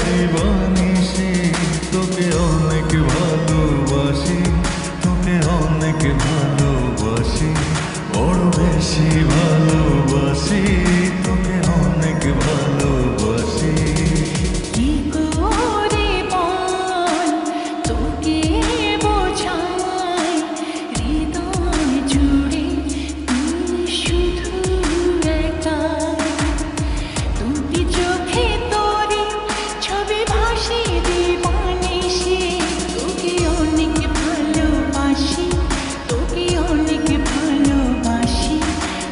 দিবানিশি তোকে অনেক ভালোবাসি, তোকে অনেক ভালোবাসি, বড় বেশি ভালোবাসি, তোকে অনেক ভালোবাসি। কি করে বল তোকে বোঝাই, হৃদয় জুড়ে তুই শুধু একাই। দুটি চোখে তোরে ছবি ভাসে দিবানিশি, তোকে অনেক ভালোবাসি, তোকে অনেক ভালোবাসি,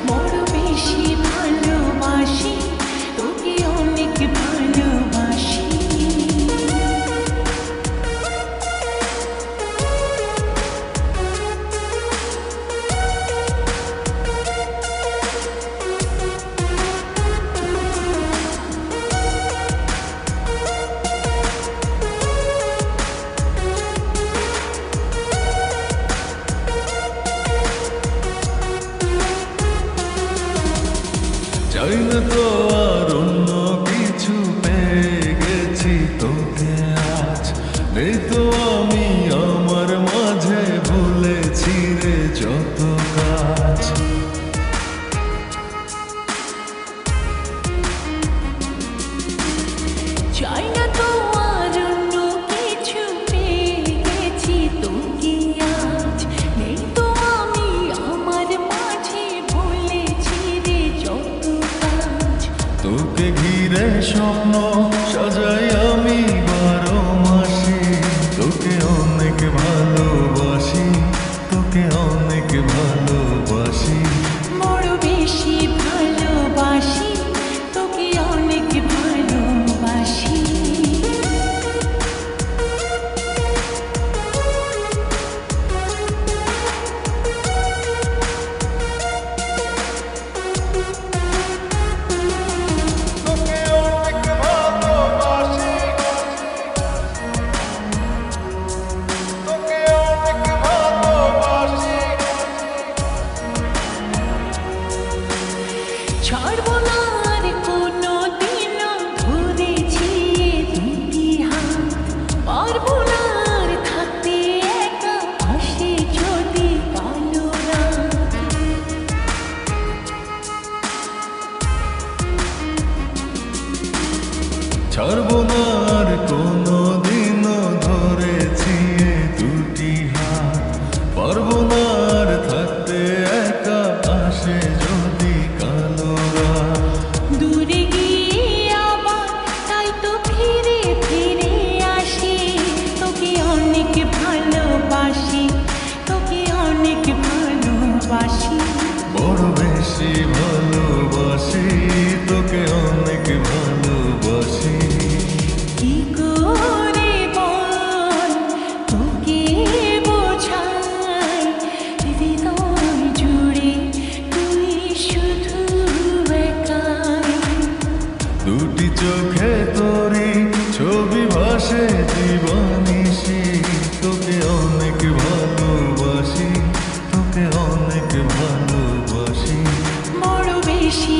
বড় বেশি ভালোবাসি, তোকে অনেক ভালোবাসি। চাই না তো আর অন্য কিছু, পেয়ে গেছি তোকে আজ। নেই তো আমি আমার মাঝে, ভুলেছি রে যত কাজ। চাই না তো আর অন্য কিছু, পেয়ে গেছি তোকে আজ। নেই তো আমি আমার মাঝে, ভুলেছি রে যত কাজ। তোকে ঘিরে স্বপ্ন সাজাই আমি 12 মাসে, তোকে অনেক ভালোবাসি, তোকে অনেক ভালোবাসি, বড় বেশি ভালোবাসি, তোকে অনেক ভালোবাসি। তোকে অনেক ভালোবাসি, তোকে অনেক ভালোবাসি। ছাড়বো না আর কোনো দিনও, ধরেছি দুটি হাত। পারবো না আর থাকতে একা, আসে যদি কালো রাত। ছাড়বো না আর কোনো দিনও, ধরেছি এ দুটি হাত। পারবো না আর থাকতে একা, আসে যদি কালো রাত। দূরে গিয়ে আবার তাই তো ফিরে ফিরে আসি, তোকে অনেক ভালোবাসি, তোকে অনেক ভালোবাসি, বড় বেশি ভালোবাসি, তোকে অনেক ভালোবাসি। কি করে বল তোকে বোঝাই, হৃদয় জুড়ে তুই শুধু একাই। দুটি চোখে তোরি ছবি ভাসে দিবানিশি, তোকে অনেক ভালোবাসি, তোকে অনেক ভালোবাসি, বড় বেশি